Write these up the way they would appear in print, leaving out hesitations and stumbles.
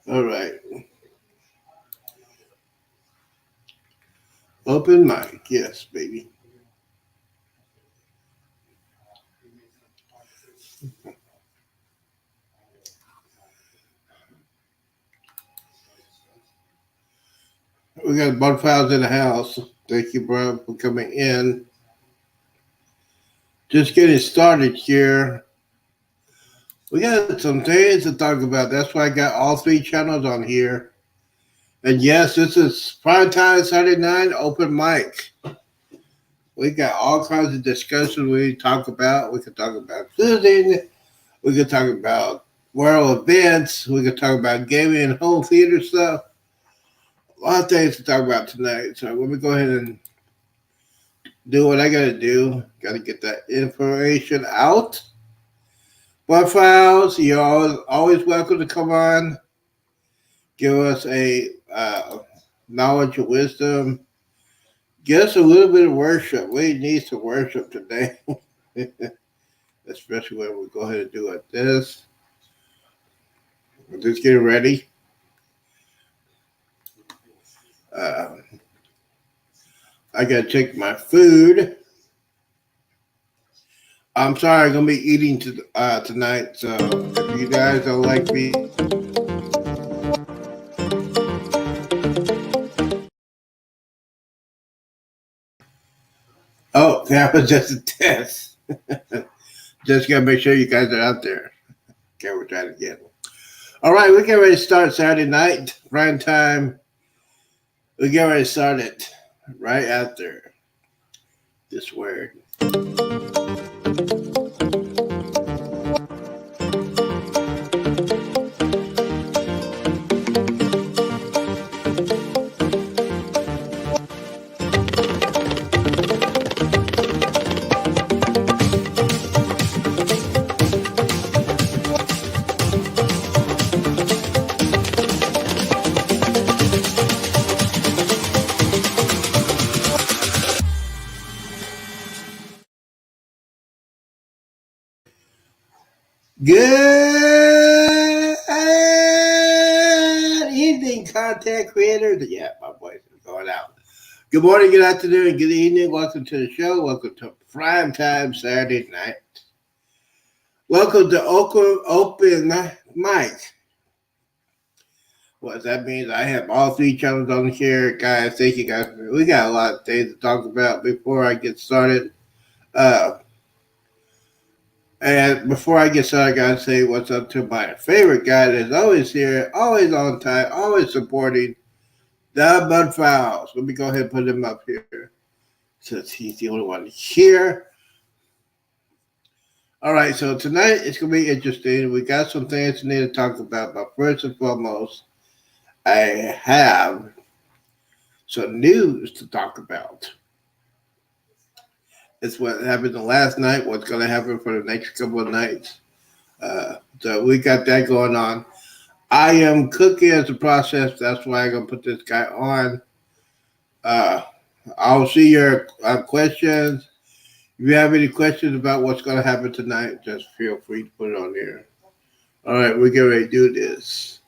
All right. Open mic. Yes, baby. We got Butterfiles in the house. Thank you, bro, for coming in. Just getting started here. We got some things to talk about. That's why I got all three channels on here. And yes, this is Prime Time Saturday night open mic. We got all kinds of discussion we talk about. We could talk about cruising. We could talk about world events. We could talk about gaming and home theater stuff. A lot of things to talk about tonight. So let me go ahead and do what I gotta do. Gotta get that information out. But files, you're always welcome to come on. Give us a knowledge of wisdom. Give us a little bit of worship. We need some worship today. Especially when we go ahead and do it. This. We're just getting ready. Uh, I gotta check my food. I'm sorry, I'm gonna be eating tonight. So if you guys don't like me, oh, that was just a test. Just gotta make sure you guys are out there. Okay, we'll try it again. All right, we get ready to start Saturday night prime time. We get ready to start it right after this word. Good evening, content creators. Yeah, my voice is going out. Good morning, good afternoon, good evening. Welcome to the show. Welcome to Prime Time Saturday night. Welcome to Open Mic. What that means, I have all three channels on here, guys. Thank you guys. We got a lot of things to talk about before I get started. Uh, And before I get started, I gotta say what's up to my favorite guy that's always here, always on time, always supporting the Bud Files. Let me go ahead and put him up here since he's the only one here. All right, so tonight it's gonna be interesting. We got some things we need to talk about, but first and foremost, I have some news to talk about. It's what happened the last night, what's gonna happen for the next couple of nights. So we got that going on. I am cooking as a process. That's why I'm gonna put this guy on. Uh, I'll see your questions. If you have any questions about what's gonna happen tonight, just feel free to put it on there. All right, we're getting ready to do this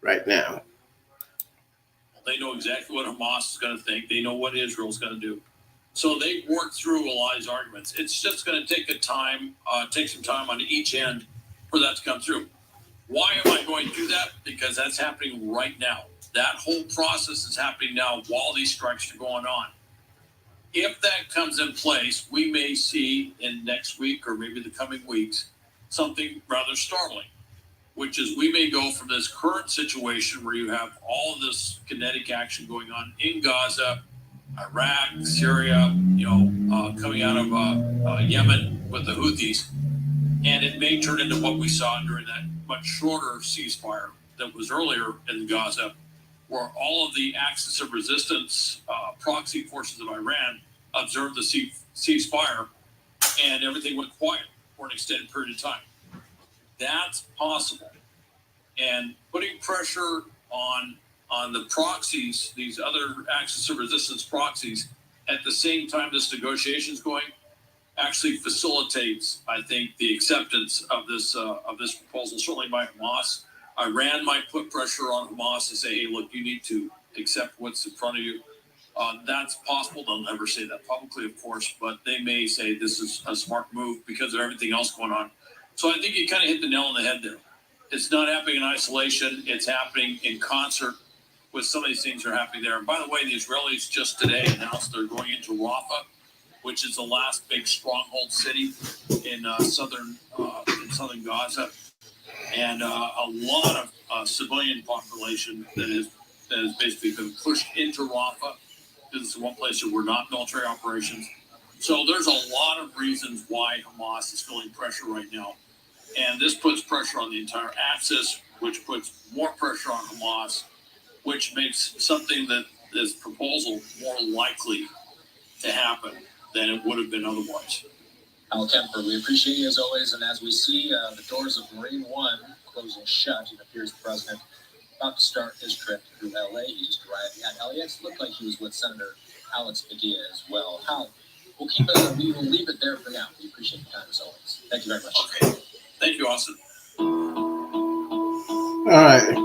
right now. They know exactly what Hamas is going to think. They know what Israel's going to do. So they worked through a lot of these arguments. It's just going to take take some time on each end for that to come through. Why am I going to do that? Because that's happening right now. That whole process is happening now while these strikes are going on. If that comes in place, we may see in next week or maybe the coming weeks something rather startling, which is we may go from this current situation where you have all of this kinetic action going on in Gaza, Iraq, Syria, coming out of Yemen with the Houthis, and it may turn into what we saw during that much shorter ceasefire that was earlier in Gaza, where all of the axis of resistance proxy forces of Iran observed the ceasefire and everything went quiet for an extended period of time. That's possible. And putting pressure on the proxies, these other axis of resistance proxies, at the same time this negotiation is going, actually facilitates, I think, the acceptance of this proposal, certainly by Hamas, Iran might put pressure on Hamas to say, hey, look, you need to accept what's in front of you. That's possible. They'll never say that publicly, of course, but they may say this is a smart move because of everything else going on. So I think you kind of hit the nail on the head there. It's not happening in isolation. It's happening in concert with some of these things that are happening there. And by the way, the Israelis just today announced they're going into Rafah, which is the last big stronghold city in southern Gaza, and a lot of civilian population that has basically been pushed into Rafah. This is one place that were not military operations. So there's a lot of reasons why Hamas is feeling pressure right now. And this puts pressure on the entire axis, which puts more pressure on Hamas, which makes something that this proposal more likely to happen than it would have been otherwise. Al Kemper, we appreciate you as always. And as we see the doors of Marine One closing shut, it appears the president about to start his trip through LA. He just arrived at LAX. Looked like he was with Senator Alex Padilla as well. Hal, we will leave it there for now. We appreciate the time as always. Thank you very much. Okay. Thank you, Austin. All right.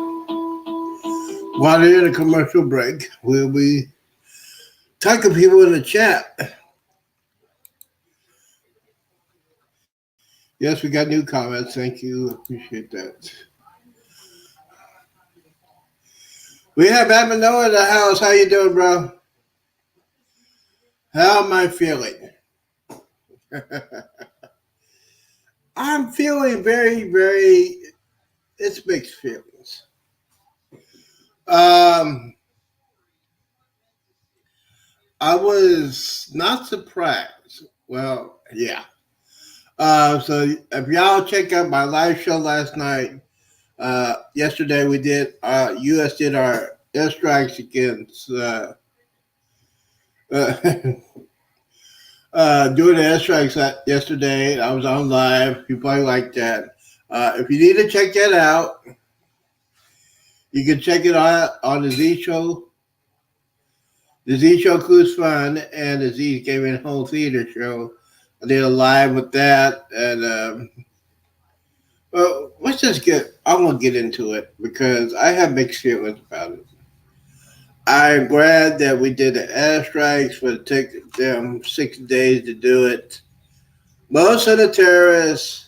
While they're in a commercial break, we'll be talking to people in the chat. Yes, we got new comments. Thank you. Appreciate that. We have Amino in the house. How you doing, bro? How am I feeling? I'm feeling very, very, it's mixed feelings. I was not surprised. Well, yeah. So if y'all check out my live show last night, yesterday we did, U.S. did our airstrikes against, doing the airstrikes yesterday. I was on live. You probably like that. If you need to check that out, you can check it out on the Z Show. The Z Show Cruise Fun and the Z Gaming Home Theater Show. I did a live with that, and well, let's just I'm gonna get into it because I have mixed feelings about it. I'm glad that we did the airstrikes, but it took them 6 days to do it. Most of the terrorists,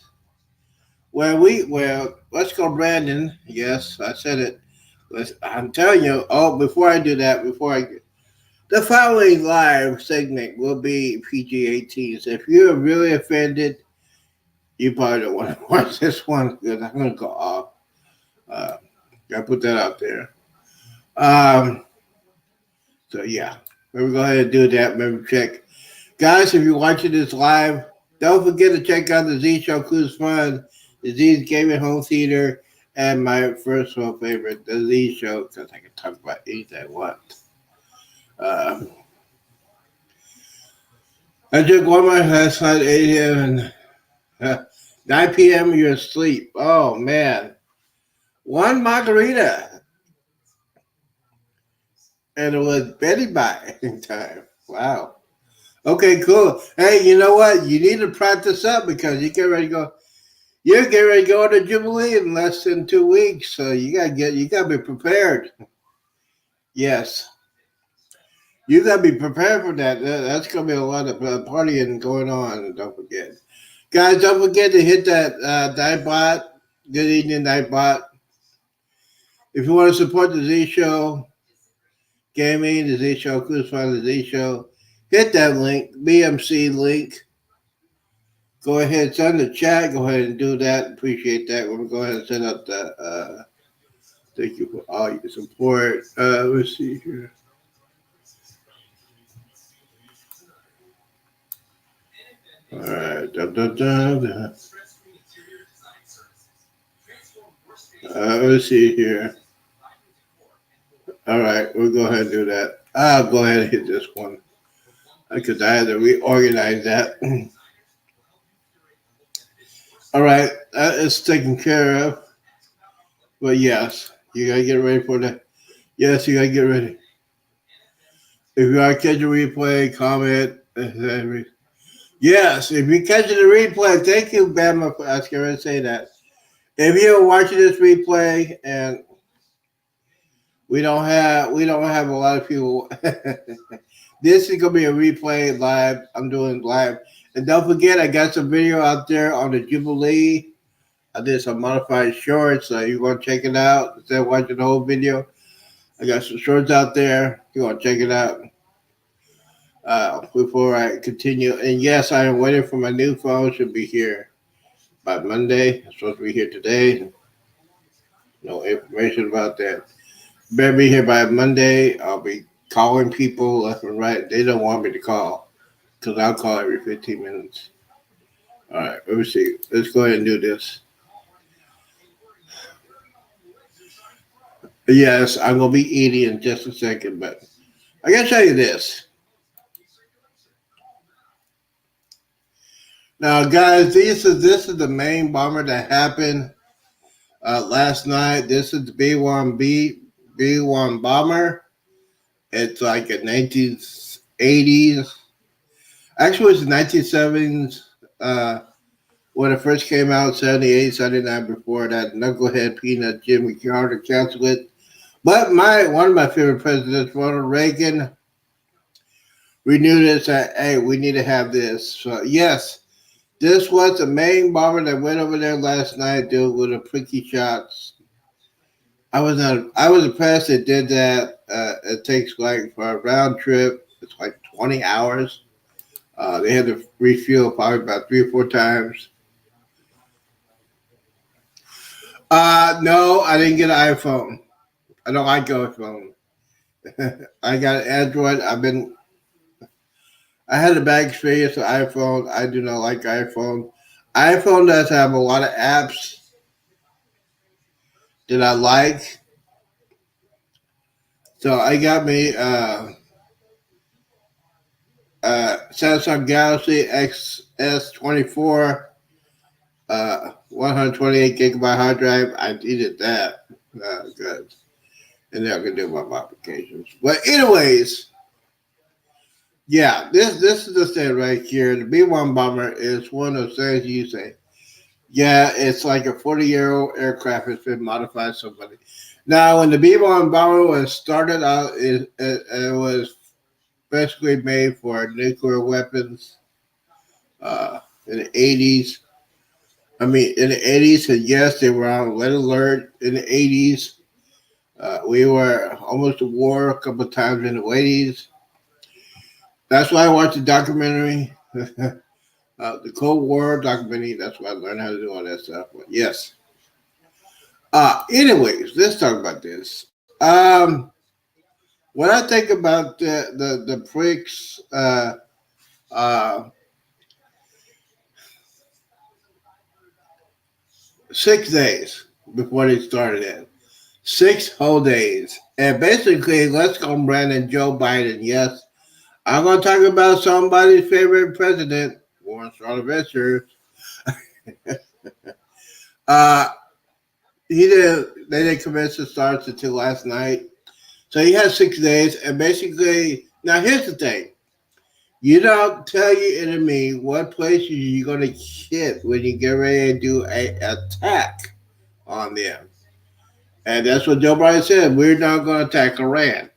let's go, Brandon. Yes, I said it. I'm telling you. Oh, before I do that, the following live segment will be PG-18. So if you're really offended, you probably don't want to watch this one because I'm going to go off. Gotta put that out there. So yeah, maybe go ahead and do that. Maybe check. Guys, if you're watching this live, don't forget to check out the Z Show Cruise Fun, the Z's Gaming Home Theater, and my first one favorite, the Z Show, because I can talk about anything I want. I drank one of my last night, 8 a.m. and 9 p.m. you're asleep. Oh, man. One margarita. And it was Betty by time. Wow. Okay, cool. Hey, you know what? You need to practice up because you get ready to go. You're getting ready to go to Jubilee in less than 2 weeks. So you gotta be prepared. Yes. You got to be prepared for that. That's going to be a lot of partying going on. Don't forget. Guys, don't forget to hit that Nightbot. Good evening, Nightbot. If you want to support the Z Show Gaming, the Z Show Cruise Fun, the Z Show, hit that link, BMC link. Go ahead, it's on the chat. Go ahead and do that. Appreciate that. We'll go ahead and send out the thank you for all your support. Let's see here. All right. Let's see here. All right, we'll go ahead and do that. I'll go ahead and hit this one because I had to reorganize that. All right, that is taken care of. But yes, you got to get ready for that. Yes, you got to get ready. If you are catching a replay, comment. Yes, if you catch the replay, thank you, Bama, for asking her to say that. If you're watching this replay and we don't have a lot of people. This is gonna be a replay live. I'm doing live, and don't forget I got some video out there on the Jubilee. I did some modified shorts, so you want to check it out instead of watching the whole video. I got some shorts out there. You want to check it out before I continue. And yes, I am waiting for my new phone. Should be here by Monday. It's supposed to be here today. No information about that. Better be here by Monday. I'll be calling people left and right. They don't want me to call because I'll call every 15 minutes. All right, let me see. Let's go ahead and do this. Yes, I'm going to be eating in just a second, but I got to tell you this. Now, guys, this is the main bomber that happened last night. This is the B-1 bomber. It's like a 1980s. Actually, it's the 1970s when it first came out, 78, 79 before that. Knucklehead Peanut Jimmy Carter canceled it. But one of my favorite presidents, Ronald Reagan, renewed it and said, hey, we need to have this. So, yes, this was the main bomber that went over there last night, dude, with the pricky shots. I was impressed it did that. It takes like for a round trip, it's like 20 hours. They had to refuel probably about 3 or 4 times. No, I didn't get an iPhone. I don't like iPhone. I got an Android. I had a bad experience with iPhone. I do not like iPhone. iPhone does have a lot of apps that I like. So I got me Samsung Galaxy XS24, 128 gigabyte hard drive. I needed that. Good. And then I can do my modifications. But anyways, yeah, this is the thing right here. The B-1 bomber is one of those things you say, yeah, it's like a 40-year-old aircraft that's been modified somebody. Now, when the B-1 bomber was started out, it was basically made for nuclear weapons in the 80s. In the 80s, and yes, they were on red alert in the 80s. We were almost at war a couple of times in the 80s. That's why I watched the documentary, the Cold War documentary. That's why I learned how to do all that stuff. But yes. Anyways, let's talk about this. When I think about the pricks, 6 days before they started it. 6 whole days. And basically, let's go Brandon Joe Biden. Yes, I'm going to talk about somebody's favorite president, Warren Stroller. They didn't commence the starts until last night. So he had 6 days. And basically, now here's the thing. You don't tell your enemy what places you're going to hit when you get ready to do an attack on them. And that's what Joe Biden said. We're not going to attack Iran.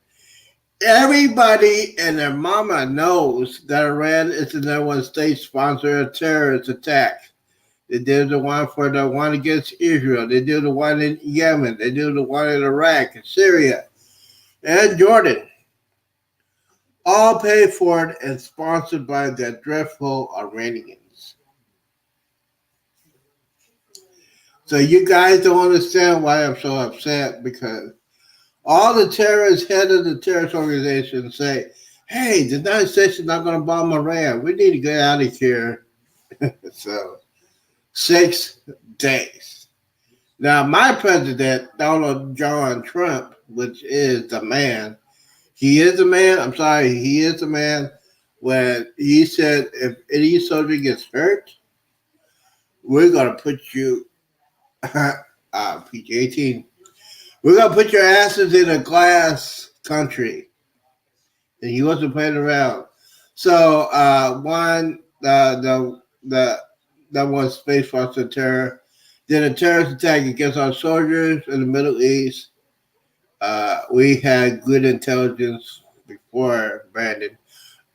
Everybody and their mama knows that Iran is the number one state sponsor of terrorist attack. They did the one against Israel. They did the one in Yemen. They did the one in Iraq, Syria, and Jordan. All paid for it and sponsored by the dreadful Iranians. So you guys don't understand why I'm so upset, because all the terrorists, head of the terrorist organization say, hey, the United States is not going to bomb Iran. We need to get out of here. So 6 days. Now, my president, Donald John Trump, which is the man, he is the man. I'm sorry, he is the man. When he said, if any soldier gets hurt, we're going to put you, PG-18, we're going to put your asses in a glass country. And he wasn't playing around. So, that one Space Force of Terror, did a terrorist attack against our soldiers in the Middle East. We had good intelligence before Brandon,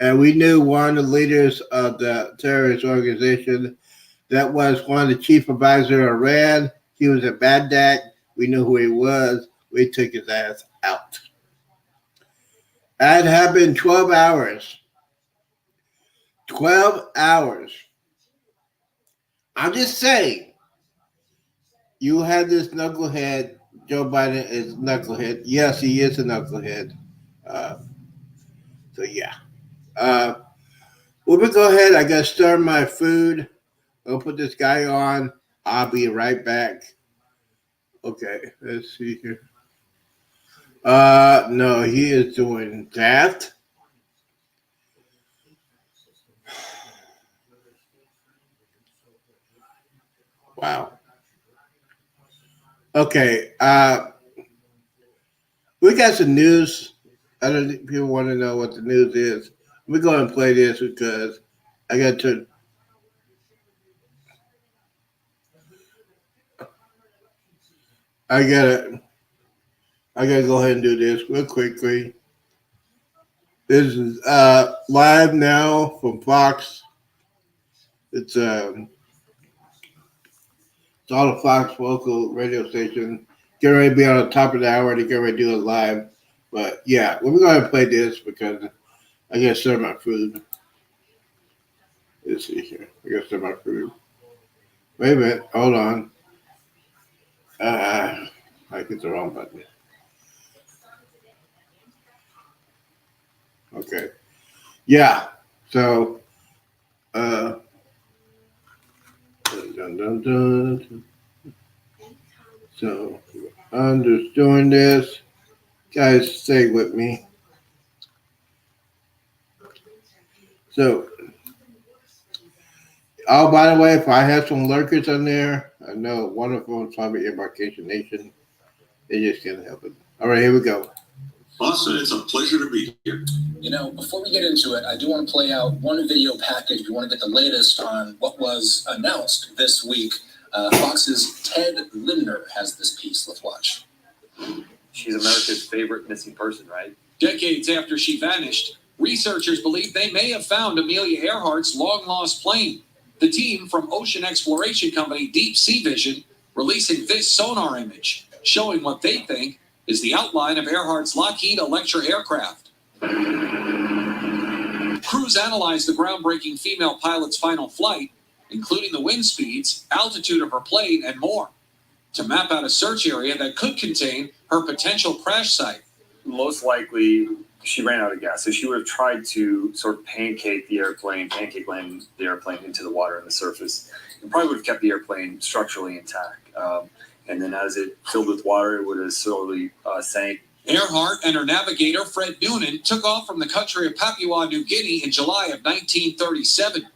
and we knew one of the leaders of the terrorist organization that was one of the chief advisors of Iran. He was in Baghdad. We knew who he was. We took his ass out. That happened 12 hours. 12 hours. I'm just saying, you had this knucklehead. Joe Biden is a knucklehead. Yes, he is a knucklehead. So, yeah. We'll go ahead. I got to stir my food. I'll put this guy on. I'll be right back. Okay, let's see here. No, he is doing that. Wow. Okay, we got some news. I don't think people want to know what the news is. We're going to play this because I got to. I gotta go ahead and do this real quickly. This is live now from Fox. It's all the Fox local radio station. Get ready to be on the top of the hour to get ready to do it live. But yeah, we're going to play this because I got to serve my food. Let's see here. I got to serve my food. Wait a minute. Hold on. I hit the wrong button. Okay. Yeah. So, dun, dun, dun. So, I'm just doing this. Guys, stay with me. So, oh, by the way, if I have some lurkers on there, I know one of them is probably Embarkation Nation. They just can't help it. All right, here we go. Austin, it's a pleasure to be here. You know, before we get into it, I do want to play out one video package if you want to get the latest on what was announced this week. Fox's Ted Lindner has this piece. Let's watch. She's America's favorite missing person, right? Decades after she vanished, researchers believe they may have found Amelia Earhart's long-lost plane. The team from ocean exploration company Deep Sea Vision releasing this sonar image, showing what they think is the outline of Earhart's Lockheed Electra aircraft. Crews analyzed the groundbreaking female pilot's final flight, including the wind speeds, altitude of her plane, and more, to map out a search area that could contain her potential crash site. Most likely, she ran out of gas, so she would have tried to sort of pancake land the airplane into the water and the surface, and probably would have kept the airplane structurally intact. And then as it filled with water, it would have slowly sank. Earhart and her navigator, Fred Noonan, took off from the country of Papua New Guinea in July of 1937.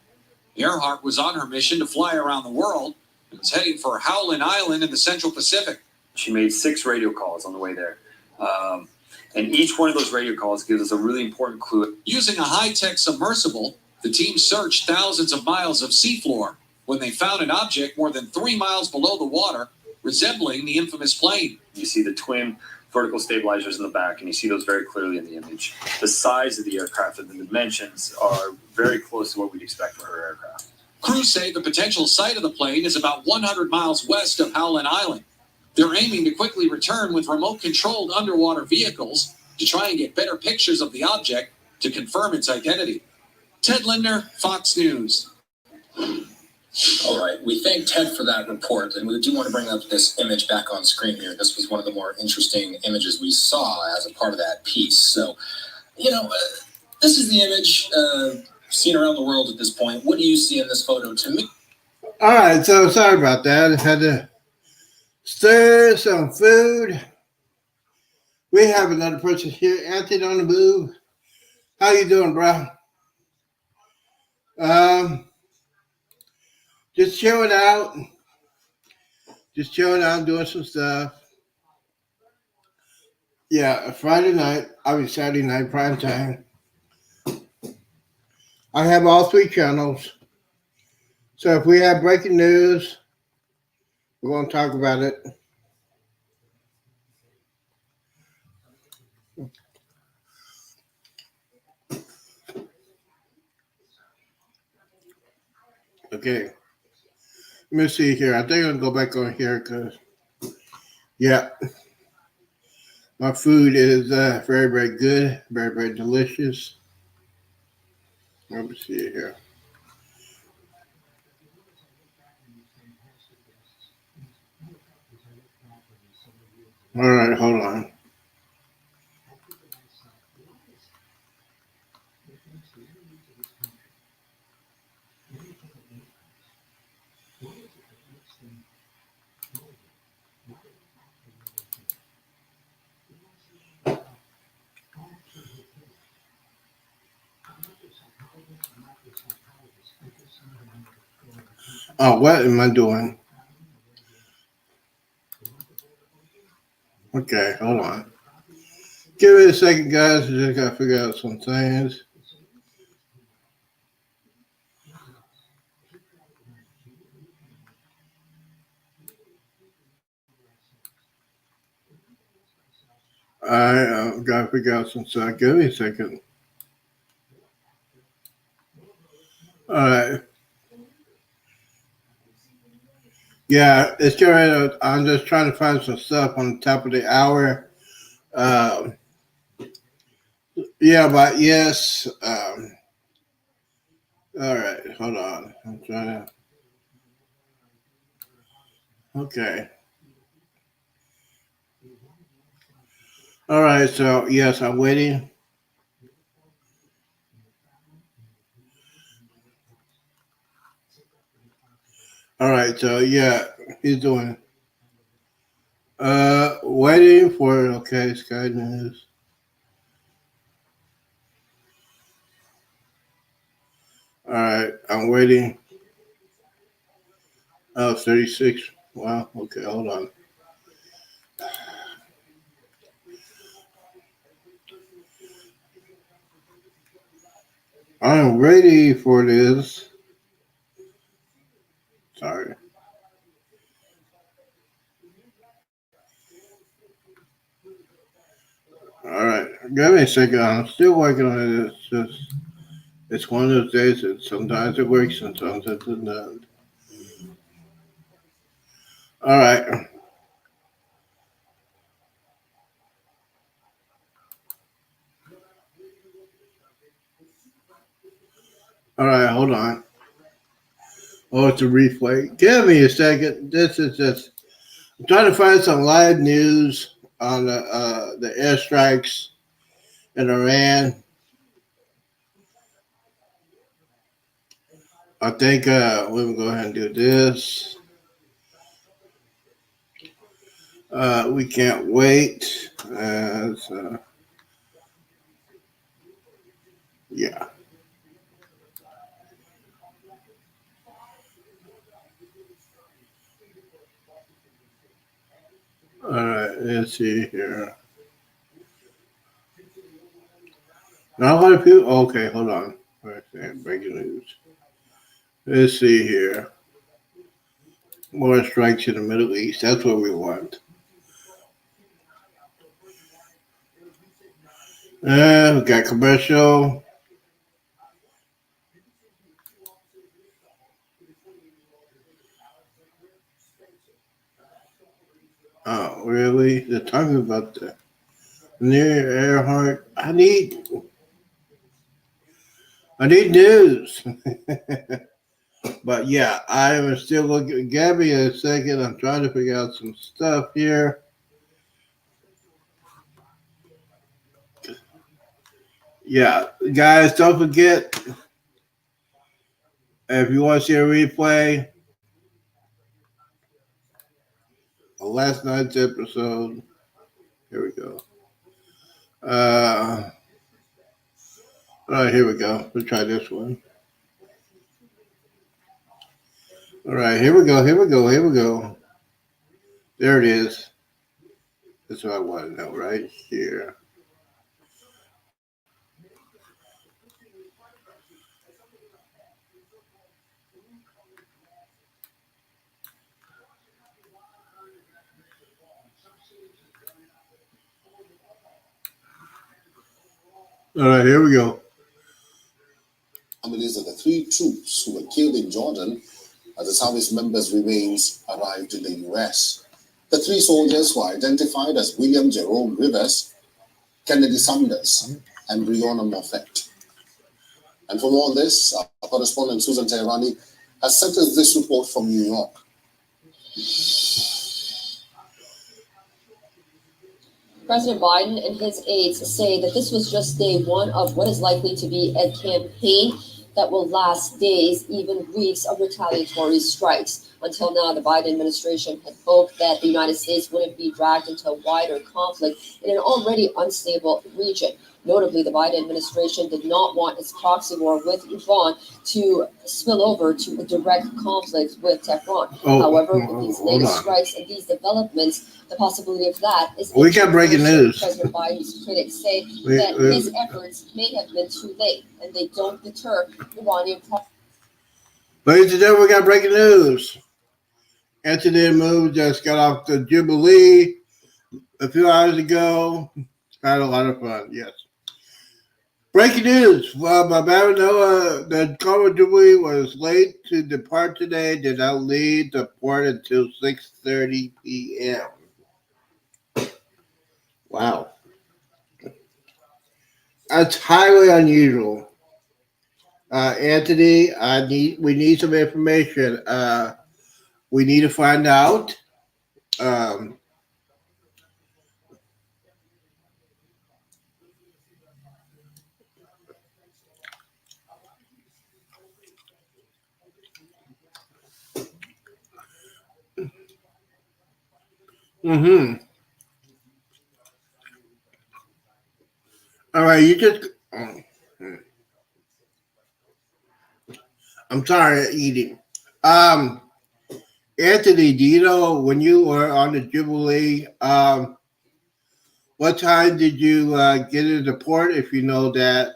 Earhart was on her mission to fly around the world and was heading for Howland Island in the Central Pacific. She made 6 radio calls on the way there. And each one of those radio calls gives us a really important clue. Using a high-tech submersible, the team searched thousands of miles of seafloor when they found an object more than 3 miles below the water, resembling the infamous plane. You see the twin vertical stabilizers in the back, and you see those very clearly in the image. The size of the aircraft and the dimensions are very close to what we'd expect for her aircraft. Crews say the potential site of the plane is about 100 miles west of Howland Island. They're aiming to quickly return with remote-controlled underwater vehicles to try and get better pictures of the object to confirm its identity. Ted Lindner, Fox News. All right. We thank Ted for that report, and we do want to bring up this image back on screen here. This was one of the more interesting images we saw as a part of that piece. So, this is the image seen around the world at this point. What do you see in this photo to me? All right, so sorry about that. I had to stir some food. We have another person here, Anthony on the move. How you doing, bro? Just chilling out. Doing some stuff. Yeah, Saturday night, prime time. I have all 3 channels. So if we have breaking news, We're going to talk about it. Okay. Let me see here. I think I'm going to go back on here because, yeah, my food is very, very good, very, very delicious. Let me see here. All right, hold on. Oh, what am I doing? Okay, hold on. Give it a second, guys. I just got to figure out some things. I got to figure out some stuff. Give me a second. All right. Yeah, it's good. I'm just trying to find some stuff on the top of the hour. Um, yeah, but yes. All right, hold on. I'm trying to. Okay. All right. So yes, I'm waiting. All right. So yeah, he's doing. Waiting for okay, Sky News. All right, I'm waiting. Oh, 36. Wow. Okay, hold on. I'm ready for this. Sorry. All right, give me a second. I'm still working on it. It's just, it's one of those days that sometimes it works and sometimes it doesn't. All right. All right, hold on. Oh, it's a replay. Give me a second. This is just, I'm trying to find some live news on the airstrikes in Iran. I think we'll go ahead and do this. We can't wait. Yeah. All right, let's see here. Not a lot of people. Okay, hold on. Breaking news. Let's see here. More strikes in the Middle East. That's what we want. We got commercial. Oh, really? They're talking about the near Earhart. I need news. But yeah, I am still looking. Gabby, a second. I'm trying to figure out some stuff here. Yeah, guys, don't forget if you want to see a replay of last night's episode. Here we go. All right, here we go. Let's try this one. All right, here we go. Here we go. Here we go. There it is. That's what I want to know right here. All right, here we go. Families of the 3 troops who were killed in Jordan as the service members' remains arrived in the U.S. The 3 soldiers were identified as William Jerome Rivers, Kennedy Sanders, and Breonna Moffett. And from all this, our correspondent Susan Teherani has sent us this report from New York. President Biden and his aides say that this was just day one of what is likely to be a campaign that will last days, even weeks of retaliatory strikes. Until now, the Biden administration had hoped that the United States wouldn't be dragged into a wider conflict in an already unstable region. Notably, the Biden administration did not want its proxy war with Iran to spill over to a direct conflict with Tehran. However, with these latest strikes and these developments, the possibility of that is... We got breaking news. President Biden's critics say that his efforts may have been too late, and they don't deter Iranian... Ladies and gentlemen, we got breaking news. Anthony Moon just got off the Jubilee a few hours ago. Had a lot of fun, yes. Breaking news. Well, Baba Noah, the Cobra Jubilee was late to depart today. Did not leave the port until 6:30 p.m. Wow. That's highly unusual. Anthony, we need some information. We need to find out. All right, you just... I'm sorry, eating. Anthony, do you know when you were on the Jubilee, what time did you get into the port? If you know that,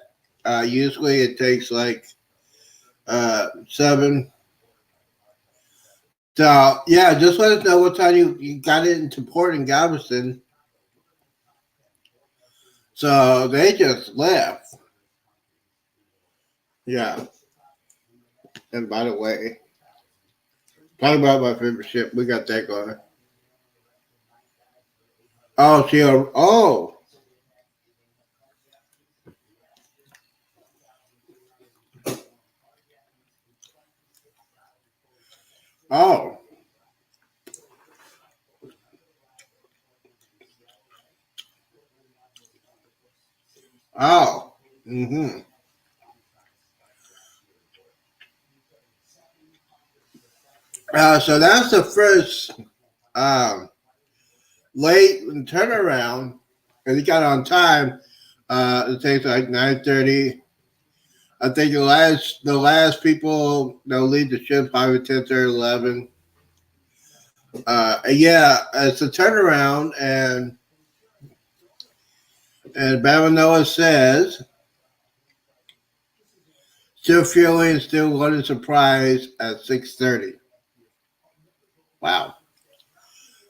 usually it takes like 7. So, yeah, just let us know what time you got into port in Galveston. So they just left. Yeah. And by the way, talk about my favorite ship. We got that going. Oh, oh. Oh. Oh. Mm-hmm. So that's the first late turnaround, and he got on time. It takes like 9:30. I think the last people that'll leave the ship probably 10 or 11. Yeah, it's a turnaround, and Baba Noah says still feeling, still wanting surprise at 6:30. Wow.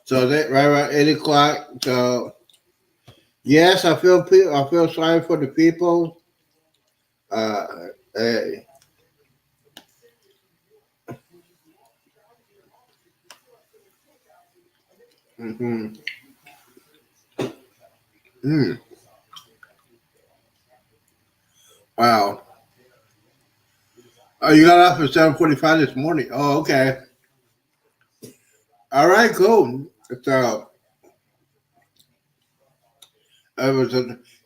So that right around 8:00. So yes, I feel sorry for the people. Hey. Mm-hmm. Wow. Oh, you got off at 7:45 this morning. Oh, okay. All right, cool. So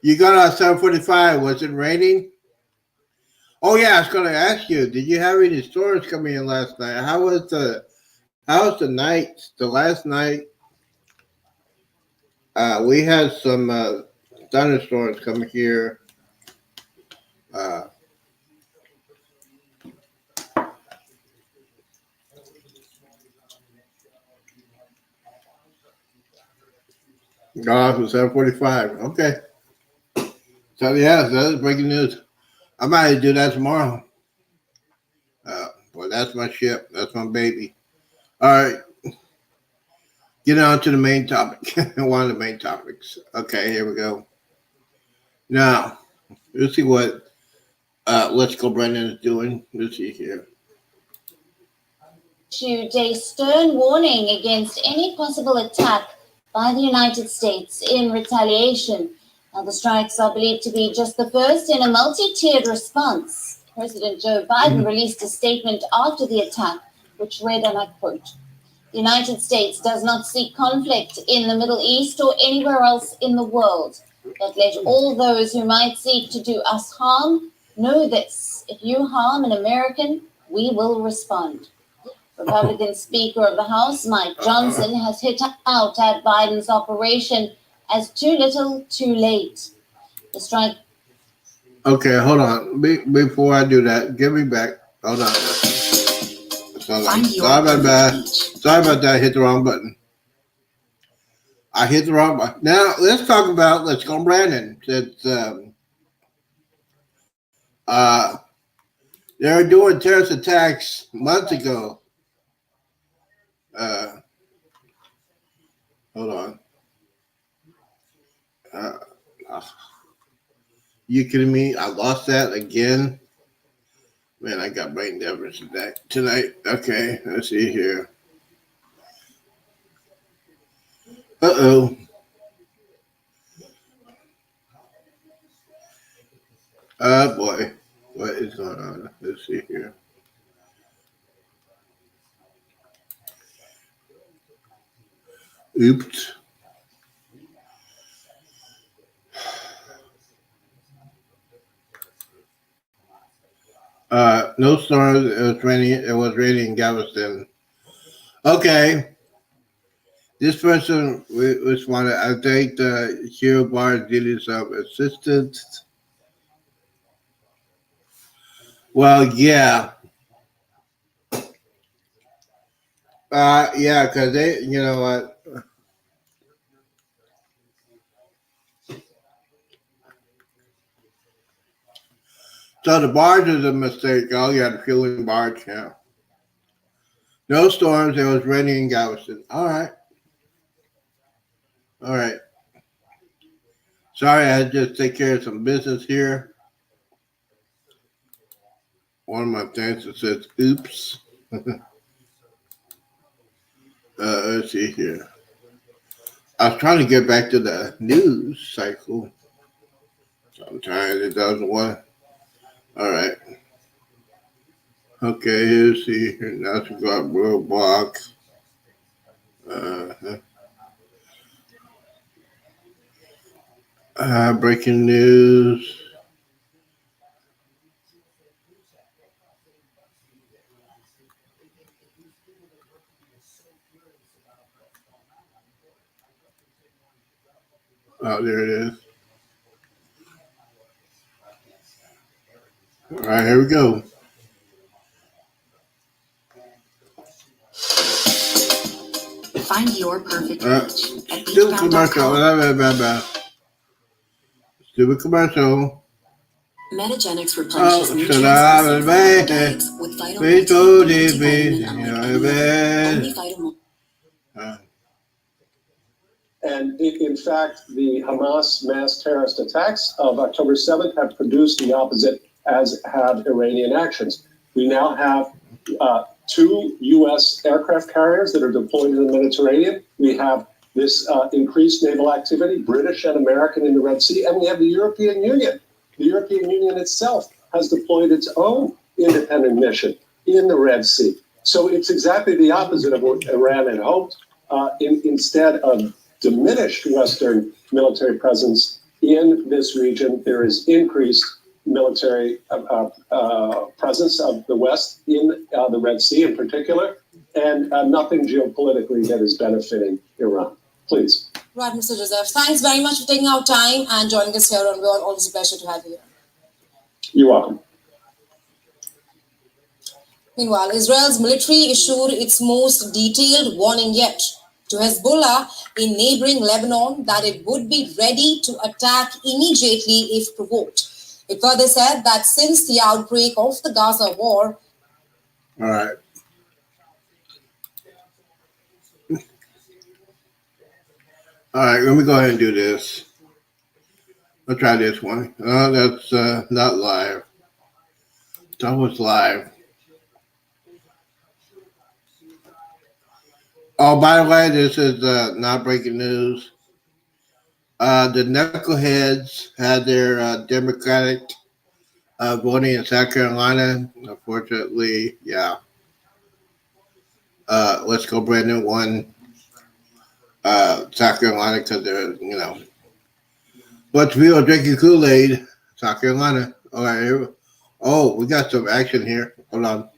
you got out at 7:45. Was it raining? Oh yeah, I was going to ask you. Did you have any storms coming in last night? How was the night? The last night, we had some thunderstorms coming here. Got off at 7:45. Okay. So yeah, that's breaking news. I might do that tomorrow. Well, that's my ship. That's my baby. All right. Get on to the main topic. One of the main topics. Okay, here we go. Now, Let's see what Let's Go Brandon is doing. Let's see here. Issued a stern warning against any possible attack by the United States in retaliation. Now, the strikes are believed to be just the first in a multi-tiered response. President Joe Biden released a statement after the attack, which read, and I quote, "The United States does not seek conflict in the Middle East or anywhere else in the world. But let all those who might seek to do us harm know this. If you harm an American, we will respond." Republican Speaker of the House, Mike Johnson, has hit out at Biden's operation as too little, too late. The strike. Okay, hold on. Before I do that, give me back. Hold on. Sorry about that. Sorry about that. I hit the wrong button. I hit the wrong button. Now let's talk about Let's Go Brandon. It's they were doing terrorist attacks months ago. Hold on. You kidding me? I lost that again. Man, I got brain damage tonight. Okay, let's see here. Uh-oh. Boy. What is going on? Let's see here. Oops. No storms. It was raining in Galveston. Okay. This person responded, "I think the Hero Bar is needing some assistance." Well, yeah. Yeah, because they, you know what? So the barge is a mistake. Oh, yeah, the fueling barge, yeah. No storms. It was raining in Galveston. All right. All right. Sorry, I had to just take care of some business here. One of my things that says, oops. Let's see here. I was trying to get back to the news cycle. Sometimes it doesn't want. All right. Okay, here's the National Guard roadblock. Breaking news. Oh, there it is. All right, here we go. Find your perfect match at Stupid commercial. beachbound.com. Stupid commercial. Metagenics replenishes Oh, nutrients should I and have eggs with vital Please multivitamin, go deep, only vital. And in fact, the Hamas mass terrorist attacks of October 7th have produced the opposite, as have Iranian actions. We now have 2 U.S. aircraft carriers that are deployed in the Mediterranean. We have this increased naval activity, British and American, in the Red Sea, and we have the European Union. The European Union itself has deployed its own independent mission in the Red Sea. So it's exactly the opposite of what Iran had hoped. Instead of diminished Western military presence in this region, there is increased military presence of the West in the Red Sea in particular, and nothing geopolitically that is benefiting Iran. Please. Right, Mr. Joseph. Thanks very much for taking out time and joining us here on Beyond. Always a pleasure to have you here. You're welcome. Meanwhile, Israel's military issued its most detailed warning yet to Hezbollah in neighboring Lebanon that it would be ready to attack immediately if provoked. It further said that since the outbreak of the Gaza war... All right. All right, let me go ahead and do this. Let's try this one. That's not live. That was live. Oh, by the way, this is not breaking news. The knuckleheads had their Democratic voting in South Carolina. Unfortunately, yeah. Let's go, Brandon won South Carolina because they're, But we are drinking Kool-Aid, South Carolina. All right. Oh, we got some action here. Hold on.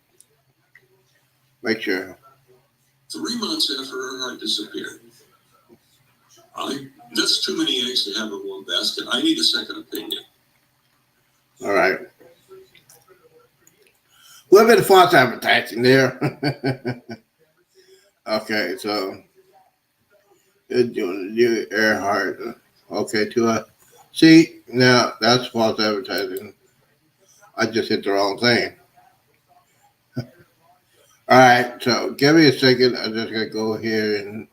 Make sure. 3 months after Earhart disappeared. That's too many eggs to have in one basket. I need a second opinion. All right. A little bit of false advertising there. Okay, so it's doing the Earhart. Okay, see, now that's false advertising. I just hit the wrong thing. All right, so give me a second. I'm just gonna go here and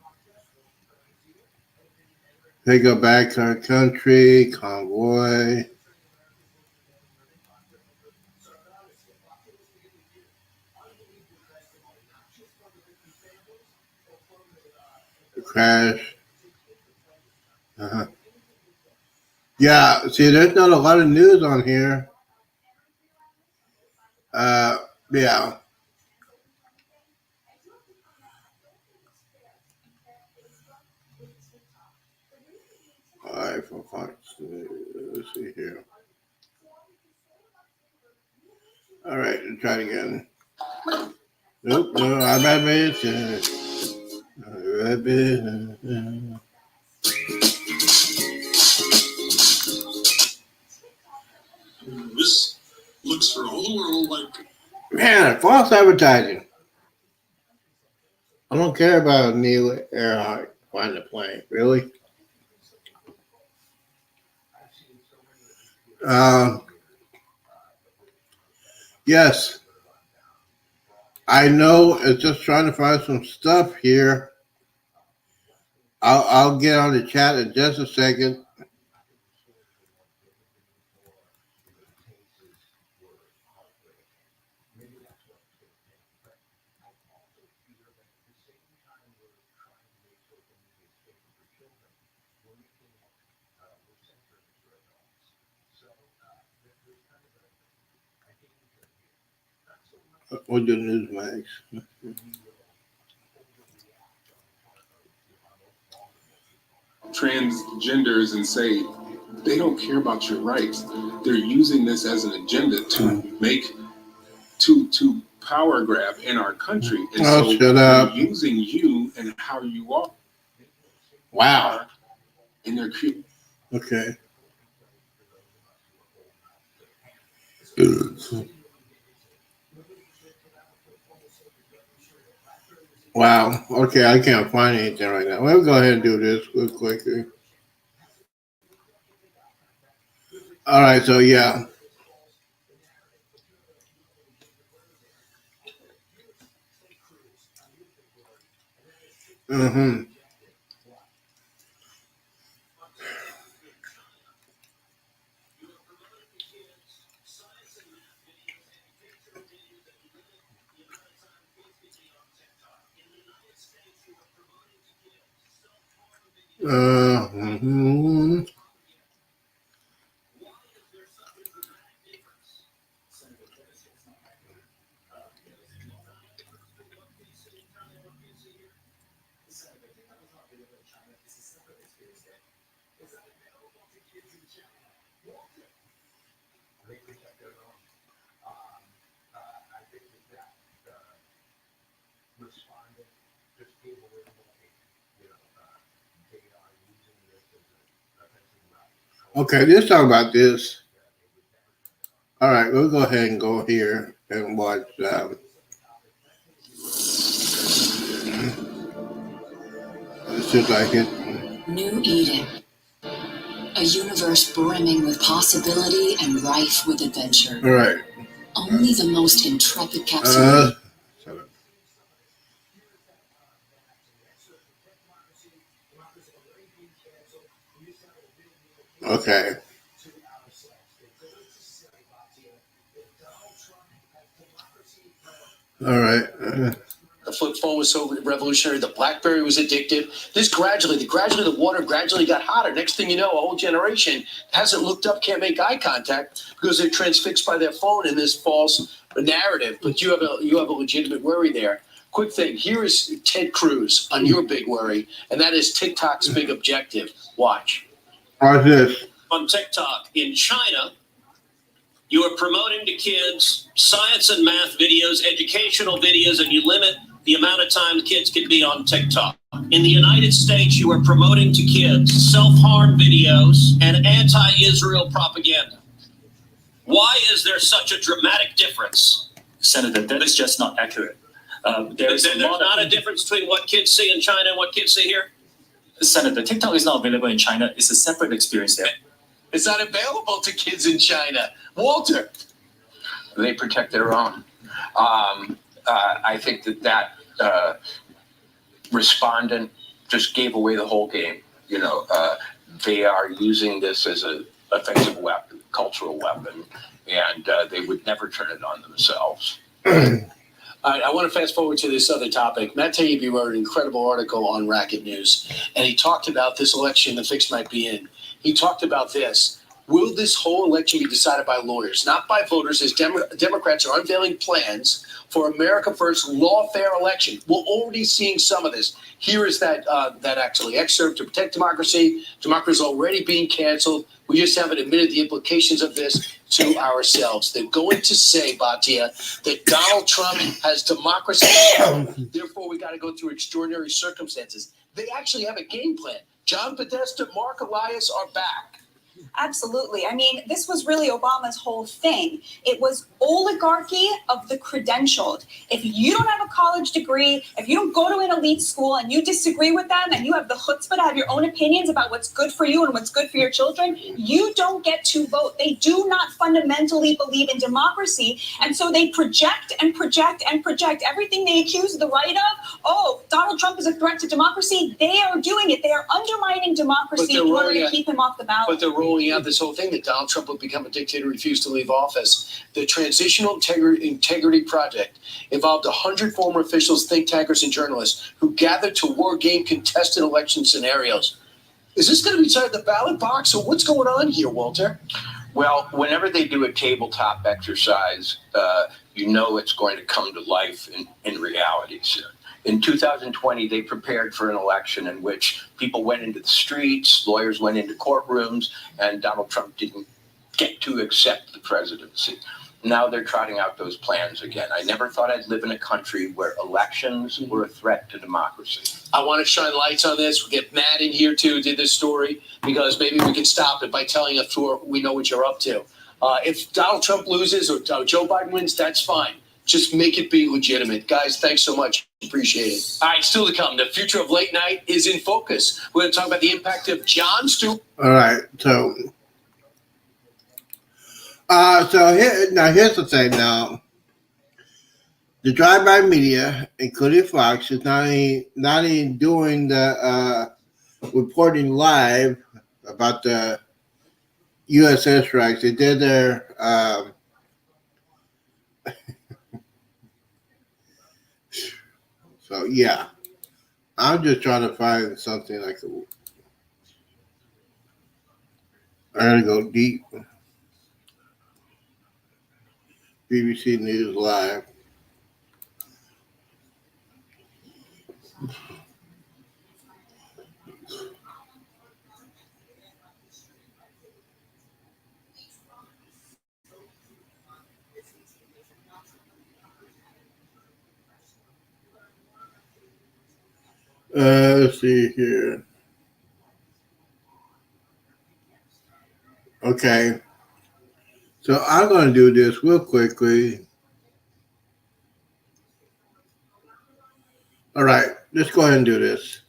take a back our country convoy. Crash. Yeah, see, there's not a lot of news on here. Yeah. All right, for Fox. Let's see here. All right, let's try it again. Nope, no, I'm at it. This looks for all the world like... Man, false advertising. I don't care about Neil Earhart flying the plane. Really? Yes. I know. It's just trying to find some stuff here. I'll get on the chat in just a second. Or the Newsmax. Transgenders and say they don't care about your rights. They're using this as an agenda to make to power grab in our country. And so shut up. they're using you and how you are. Wow. And they're cute. Okay. Wow. Okay, I can't find anything right now. We'll go ahead and do this real quickly. All right, so yeah. Mm-hmm. Mm-hmm. Okay, let's talk about this. All right, we'll go ahead and go here and watch. Let's just like it. New Eden. A universe brimming with possibility and rife with adventure. All right. Only the most intrepid capsule. Okay. All right. The flip phone was so revolutionary. The BlackBerry was addictive. The water gradually got hotter. Next thing you know, a whole generation hasn't looked up, can't make eye contact because they're transfixed by their phone in this false narrative. But you have a legitimate worry there. Quick thing. Here is Ted Cruz on your big worry, and that is TikTok's big objective. Watch. Watch this. On TikTok in China, you are promoting to kids science and math videos, educational videos, and you limit the amount of time kids can be on TikTok. In the United States, you are promoting to kids self-harm videos and anti-Israel propaganda. Why is there such a dramatic difference? Senator, that is just not accurate. There's not a difference between what kids see in China and what kids see here? Senator, TikTok is not available in China. It's a separate experience there. It's not available to kids in China. Walter. They protect their own. I think that respondent just gave away the whole game. They are using this as an offensive weapon, cultural weapon, and they would never turn it on themselves. All right, I want to fast forward to this other topic. Matt Taibbi wrote an incredible article on Racket News, and he talked about this election the fix might be in. He talked about this. Will this whole election be decided by lawyers, not by voters, as Democrats are unveiling plans for America First lawfare election? We're already seeing some of this. Here is that actually excerpt to protect democracy. Democracy is already being canceled. We just haven't admitted the implications of this to ourselves. They're going to say, Batia, that Donald Trump has democracy. Therefore, we got to go through extraordinary circumstances. They actually have a game plan. John Podesta, Mark Elias are back. Absolutely. I mean, this was really Obama's whole thing. It was oligarchy of the credentialed. If you don't have a college degree, if you don't go to an elite school and you disagree with them and you have the chutzpah to have your own opinions about what's good for you and what's good for your children, you don't get to vote. They do not fundamentally believe in democracy. And so they project and project and project everything they accuse the right of. Oh, Donald Trump is a threat to democracy. They are doing it. They are undermining democracy in order to keep him off the ballot. But they're rolling out this whole thing that Donald Trump will become a dictator, refuse to leave office. The Transitional Integrity Project involved 100 former officials, think tankers, and journalists who gathered to war game contested election scenarios. Is this going to be inside the ballot box, or what's going on here, Walter? Well, whenever they do a tabletop exercise, it's going to come to life in reality soon. In 2020, they prepared for an election in which people went into the streets, lawyers went into courtrooms, and Donald Trump didn't get to accept the presidency. Now they're trotting out those plans again. I never thought I'd live in a country where elections were a threat to democracy. I want to shine lights on this. We get Matt in here, too, did this story, because maybe we can stop it by telling a tour we know what you're up to. If Donald Trump loses or Joe Biden wins, that's fine. Just make it be legitimate. Guys, thanks so much. Appreciate it. All right, still to come. The future of late night is in focus. We're going to talk about the impact of Jon Stewart. All right, so here's the thing. Now, the drive-by media, including Fox, is not only doing the reporting live about the U.S. airstrikes. They did their So, yeah, I'm just trying to find something like I gotta go deep. BBC News Live. Let's see here. Okay. So I'm going to do this real quickly. All right. Let's go ahead and do this.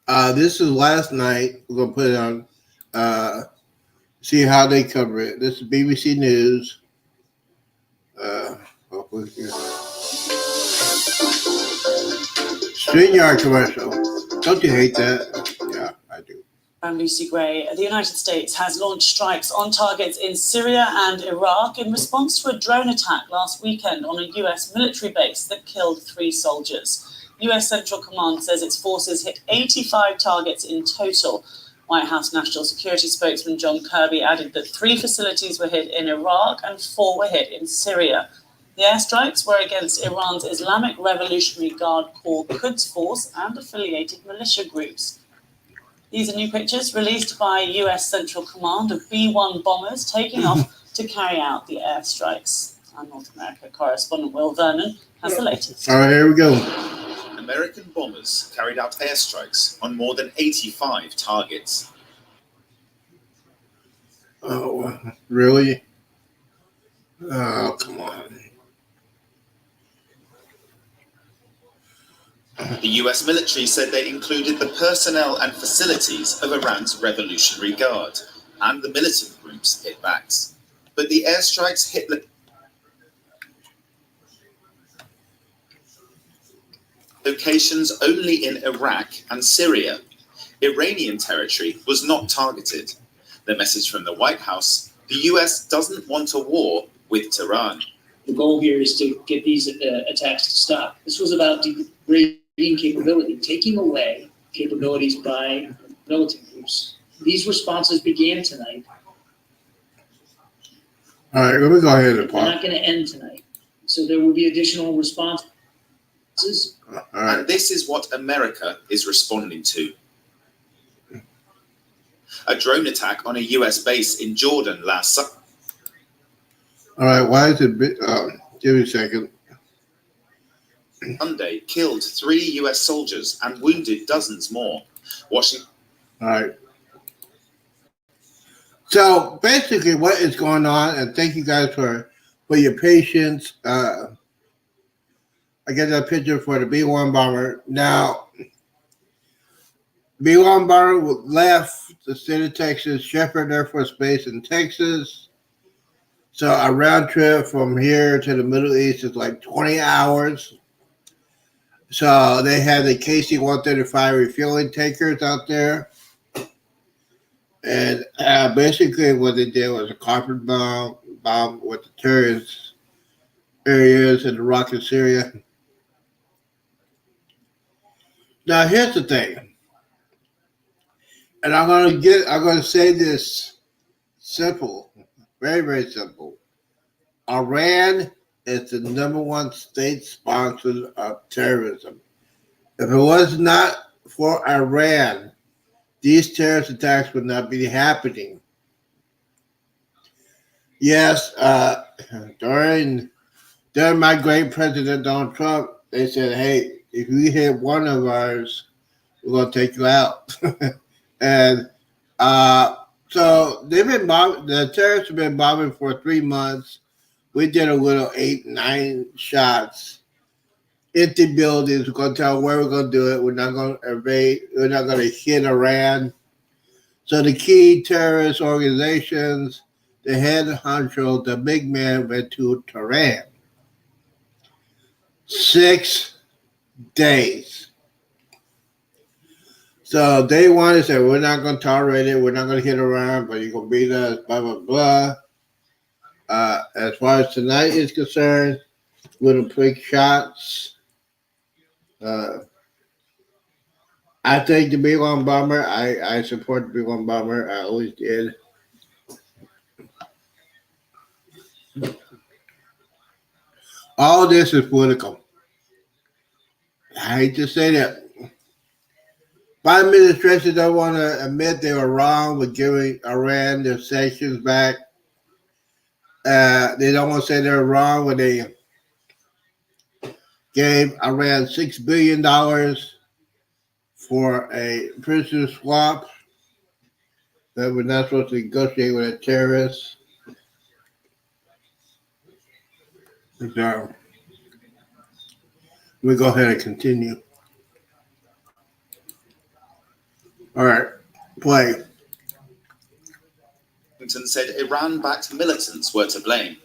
This is last night. We're going to put it on, see how they cover it. This is BBC News. StreamYard commercial. Don't you hate that? Yeah, I do. I'm Lucy Gray. The United States has launched strikes on targets in Syria and Iraq in response to a drone attack last weekend on a US military base that killed 3 soldiers. US Central Command says its forces hit 85 targets in total. White House National Security spokesman John Kirby added that 3 facilities were hit in Iraq and 4 were hit in Syria. The airstrikes were against Iran's Islamic Revolutionary Guard Corps Quds Force and affiliated militia groups. These are new pictures released by US Central Command of B-1 bombers taking off to carry out the airstrikes. Our North America correspondent Will Vernon has the latest. All right, here we go. American bombers carried out airstrikes on more than 85 targets. Oh, really? Oh, come on. The US military said they included the personnel and facilities of Iran's Revolutionary Guard and the militant groups it backs. But the airstrikes hit locations only in Iraq and Syria. Iranian territory was not targeted. The message from the White House: the US doesn't want a war with Tehran. The goal here is to get these attacks to stop. This was about degrading capability, taking away capabilities by militant groups. These responses began tonight. All right, let me go ahead and They're pause. not going to end tonight. So there will be additional responses. And this is what America is responding to. A drone attack on a US base in Jordan last All right, why is it? Give me a second. Sunday killed 3 US soldiers and wounded dozens more. Washington. All right. So basically, what is going on? And thank you guys for your patience. I get that picture for the B-1 bomber. Now, B-1 bomber left the state of Texas, Shepherd Air Force Base in Texas. So a round trip from here to the Middle East is like 20 hours. So they had the KC-135 refueling tankers out there. And basically what they did was a carpet bomb with the terrorist areas in Iraq and Syria. Now here's the thing. And I'm gonna say this simple, very, very simple. Iran is the #1 state sponsor of terrorism. If it was not for Iran, these terrorist attacks would not be happening. Yes, during my great president, Donald Trump, they said, hey, if you hit one of ours, we're going to take you out. And so they've been bombing, the terrorists have been bombing for 3 months. We did a little 8, 9 shots. Empty buildings. We're going to tell where we're going to do it. We're not going to invade. We're not going to hit Iran. So the key terrorist organizations, the head honcho, the big man, went to Tehran. 6 days. So day one, they said, we're not going to tolerate it. We're not going to hit Iran, but you're going to beat us, blah, blah, blah. As far as tonight is concerned, little quick shots. I think the B-1 bomber, I support the B-1 bomber. I always did. All this is political. I hate to say that. Biden administration don't want to admit they were wrong with giving Iran their sanctions back. They don't want to say they're wrong when they gave Iran $6 billion for a prisoner swap that we're not supposed to negotiate with a terrorist. So, we go ahead and continue. All right, play. Washington said Iran-backed militants were to blame.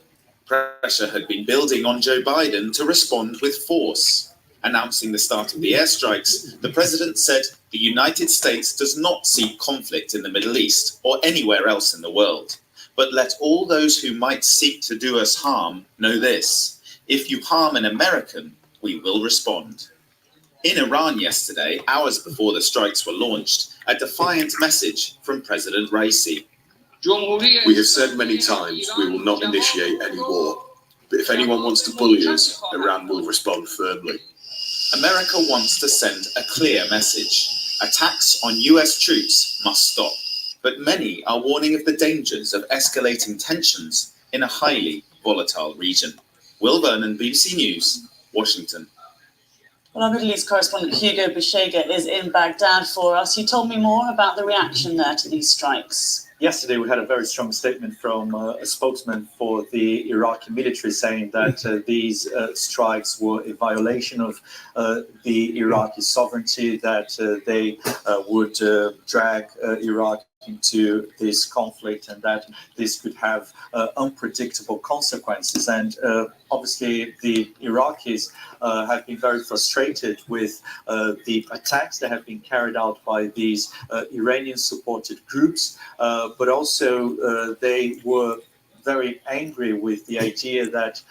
Pressure had been building on Joe Biden to respond with force. Announcing the start of the airstrikes, the president said the United States does not seek conflict in the Middle East or anywhere else in the world. But let all those who might seek to do us harm know this: if you harm an American, we will respond. In Iran yesterday, hours before the strikes were launched, a defiant message from President Raisi. We have said many times we will not initiate any war, but if anyone wants to bully us, Iran will respond firmly. America wants to send a clear message. Attacks on US troops must stop, but many are warning of the dangers of escalating tensions in a highly volatile region. Will Vernon, BBC News, Washington. Well, our Middle East correspondent Hugo Bishega is in Baghdad for us. You told me more about the reaction there to these strikes. Yesterday, we had a very strong statement from a spokesman for the Iraqi military saying that these strikes were a violation of the Iraqi sovereignty, that they would drag Iraq into this conflict and that this could have unpredictable consequences. And obviously, the Iraqis have been very frustrated with the attacks that have been carried out by these Iranian-supported groups, but also they were very angry with the idea that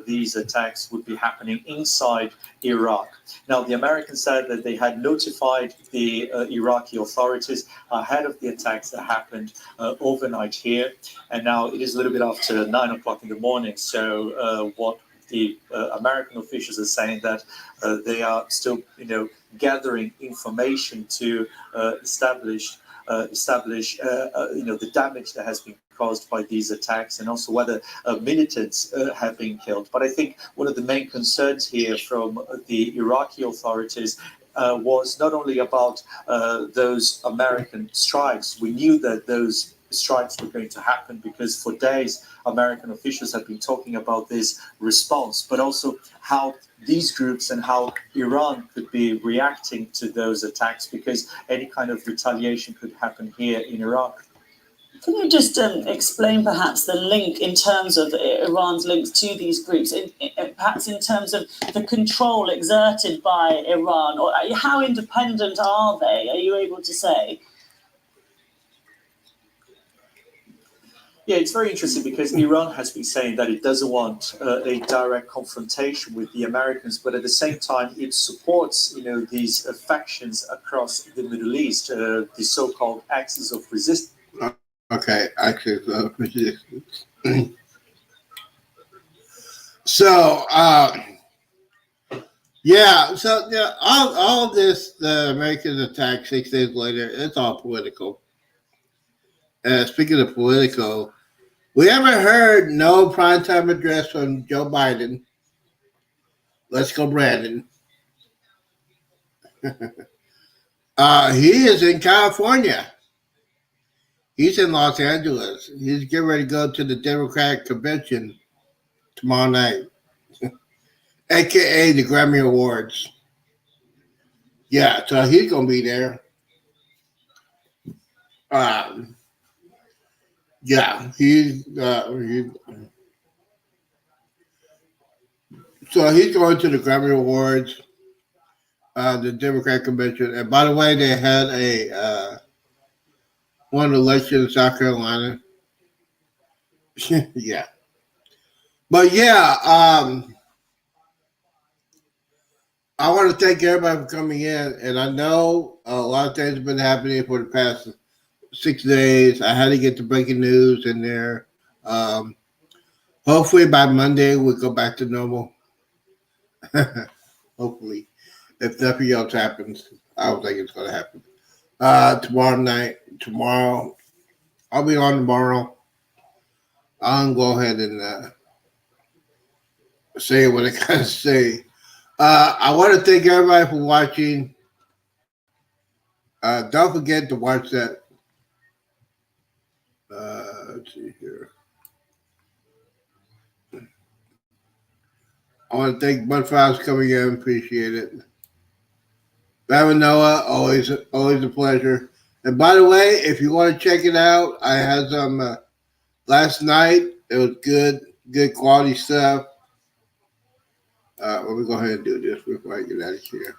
these attacks would be happening inside Iraq. Now, the Americans said that they had notified the Iraqi authorities ahead of the attacks that happened overnight here. And now it is a little bit after 9 o'clock in the morning. So what the American officials are saying that they are still, gathering information to establish the damage that has been caused by these attacks, and also whether militants have been killed. But I think one of the main concerns here from the Iraqi authorities was not only about those American strikes. We knew that those strikes were going to happen because for days American officials have been talking about this response, but also how these groups and how Iran could be reacting to those attacks, because any kind of retaliation could happen here in Iraq. Can you just explain perhaps the link in terms of Iran's links to these groups, perhaps in terms of the control exerted by Iran, or how independent are they? Are you able to say? Yeah, it's very interesting because Iran has been saying that it doesn't want a direct confrontation with the Americans, but at the same time, it supports, these factions across the Middle East, the so-called axis of resistance. Okay, axis of resistance. So, all this, the Americans attack 6 days later, it's all political. Speaking of political, we haven't heard no primetime address from Joe Biden. Let's go, Brandon. He is in California. He's in Los Angeles. He's getting ready to go to the Democratic convention tomorrow night, a.k.a. the Grammy Awards. Yeah, so he's going to be there. So he's going to the Grammy Awards, the Democratic convention. And by the way, they had one election in South Carolina. Yeah. But I want to thank everybody for coming in. And I know a lot of things have been happening for the past 6 days. I had to get the breaking news in there. Hopefully by Monday we'll go back to normal. Hopefully. If nothing else happens, I don't think it's going to happen. Tomorrow, I'll be on tomorrow. I'll go ahead and say what I got to say. I want to thank everybody for watching. Don't forget to watch that. Let's see here. I want to thank Bud Files coming in. Appreciate it. Bama Noah, always a pleasure. And by the way, if you want to check it out, I had some last night. It was good quality stuff. Let me go ahead and do this before I get out of here.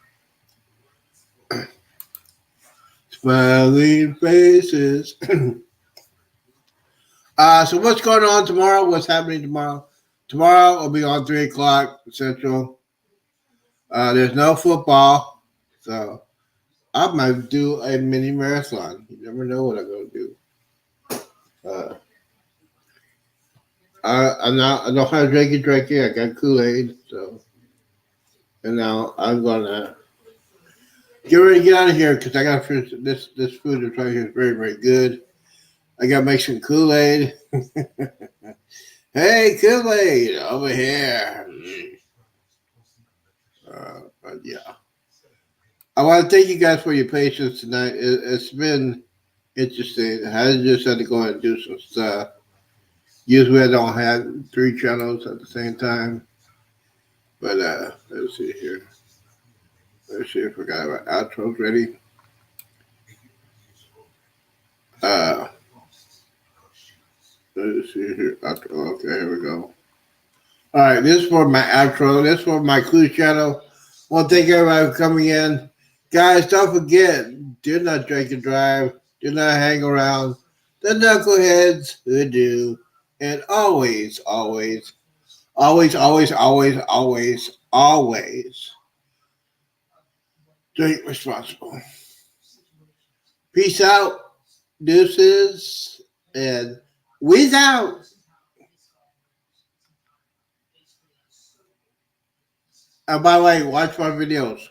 Smiling faces. So what's going on tomorrow? What's happening tomorrow? Tomorrow will be on 3 o'clock Central. There's no football, so I might do a mini marathon. You never know what I'm going to do. I don't have drinking. I got Kool-Aid, so and now I'm gonna get ready to get out of here because I got to finish this. This food is right here is very, very good. I got to make some Kool-Aid. Hey, Kool-Aid over here. But yeah, I want to thank you guys for your patience tonight. It's been interesting. I just had to go ahead and do some stuff. Usually I don't have 3 channels at the same time. But let's see here. Let's see if I got my outros ready. Let's see here. Outro. Okay, here we go. All right, this is for my outro. This is for my cruise channel. Well, thank everybody for coming in. Guys, don't forget, do not drink and drive. Do not hang around the knuckleheads who do. And always, always, always, always, always, always, always drink responsible. Peace out, deuces, and whiz out. And by the way, watch my videos.